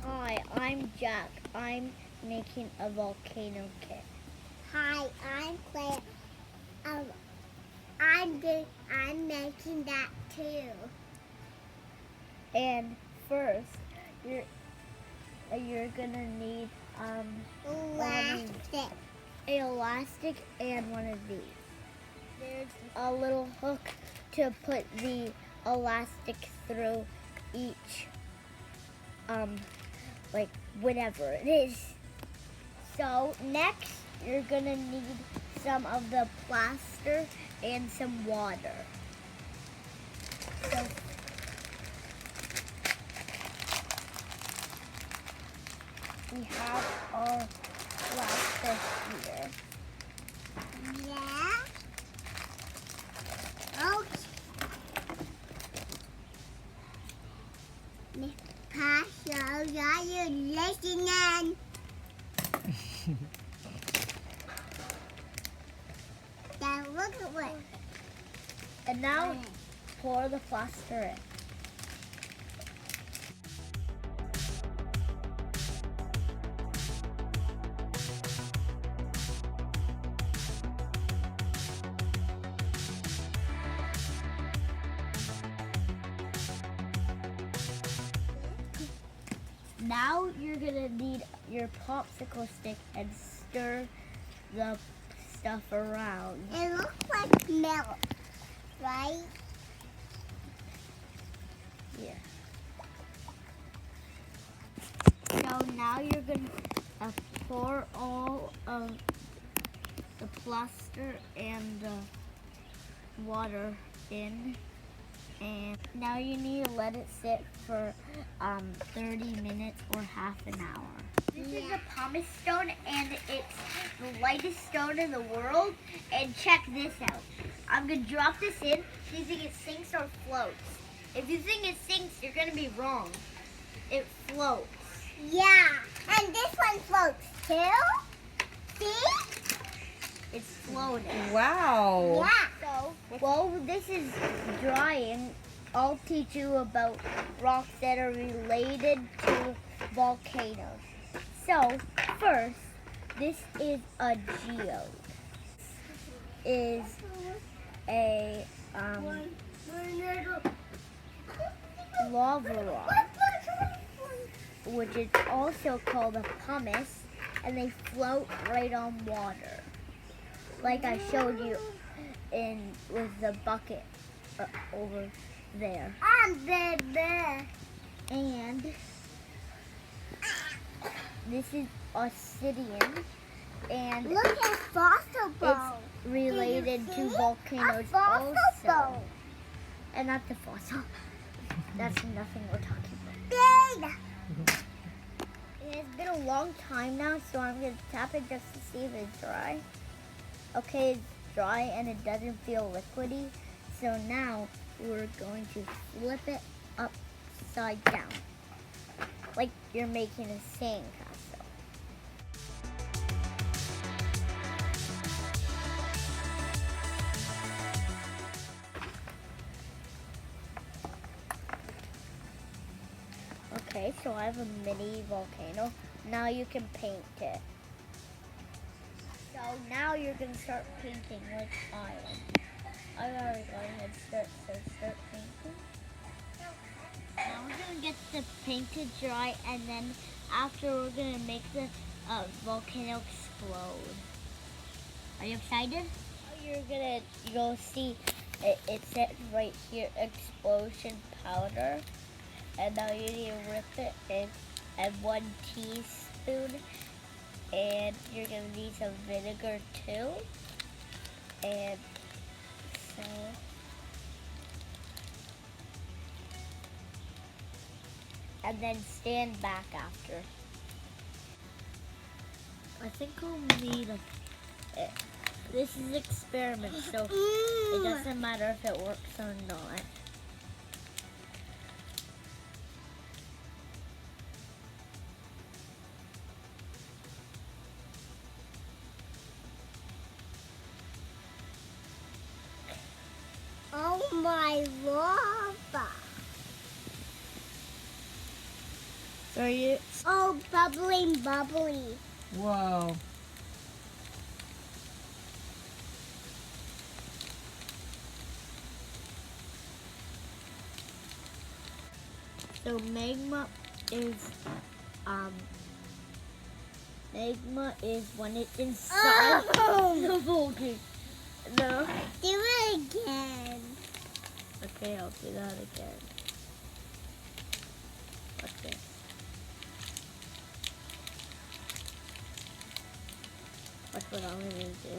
Hi, I'm Jack. I'm making a volcano kit. Hi, I'm Claire. Um, I'm making that too. And first, you're gonna need Elastic. an elastic and one of these. There's a little hook to put the elastic through each like whatever it is. So next you're gonna need some of the plaster and some water. So we have our plaster here. Yeah. Okay. Miss Pasha, are you listening? Now look at what. And now pour the plaster in. Now you're gonna need your popsicle stick and stir the stuff around. It looks like milk, right? Yeah. So now you're gonna pour all of the plaster and the water in. And now you need to let it sit for 30 minutes or half an hour. This is a pumice stone, and it's the lightest stone in the world. And check this out. I'm going to drop this in. Do you think it sinks or floats? If you think it sinks, you're going to be wrong. It floats. Yeah. And this one floats too. See? It's floating. Wow. Yeah. So, while this is drying, I'll teach you about rocks that are related to volcanoes. So, first, this is a geode. Is a lava rock, which is also called a pumice, and they float right on water, like I showed you with the bucket over there. And this is obsidian, and Look at fossil bones. it's related to volcanoes fossil also. bone. And not the fossil. That's nothing we're talking about. Big. It's been a long time now, so I'm going to tap it just to see if it's dry. Okay, it's dry and it doesn't feel liquidy. So now we're going to flip it upside down, like you're making a sandcastle. Okay, so I have a mini volcano. Now you can paint it. So now you're going to start painting like I am. I already got ahead start, so start painting. Now we're going to get the paint to dry, and then after we're going to make the volcano explode. Are you excited? You're going to go see it says right here, explosion powder. And now you need to rip it in at 1 teaspoon. And you're going to need some vinegar too. And so, and then stand back after. I think I'll need this is experiment, so it doesn't matter if it works or not. Oh my lava. Are you? Oh, bubbling, bubbly. Whoa. So magma is when it's inside the volcano. No. Do it again. Okay, I'll do that again. What's this? That's what I'm gonna do.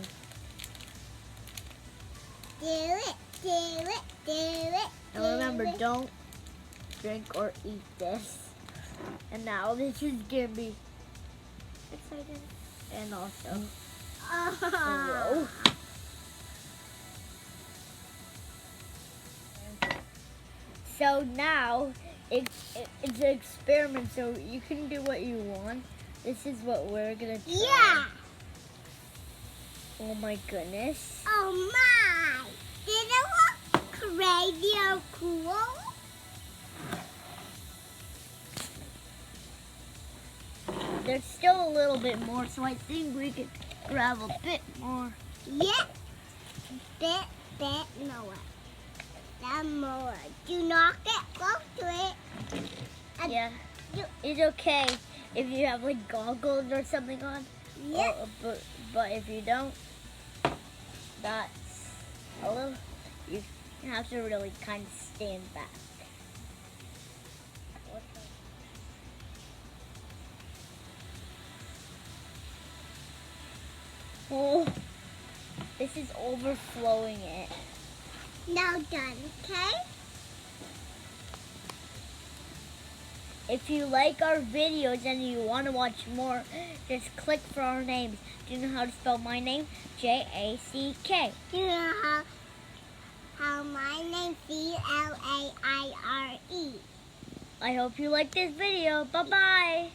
Do it, do it, do it. And remember, don't drink or eat this. And now this is gonna be exciting. And also, Oh. so now it's an experiment. So you can do what you want. This is what we're gonna try. Yeah. Oh my goodness. Oh my. Did it look crazy or cool? There's still a little bit more, so I think we could grab a bit more. Yeah. Bit more. Then more. Do not get close to it. And Yeah, it's okay if you have like goggles or something on. Yeah. But if you don't, that's a little. You have to really kind of stand back. Oh, this is overflowing it. Now done, okay? If you like our videos and you want to watch more, just click for our names. Do you know how to spell my name? J-A-C-K. Do you know how my name's C-L-A-I-R-E? I hope you like this video. Bye-bye.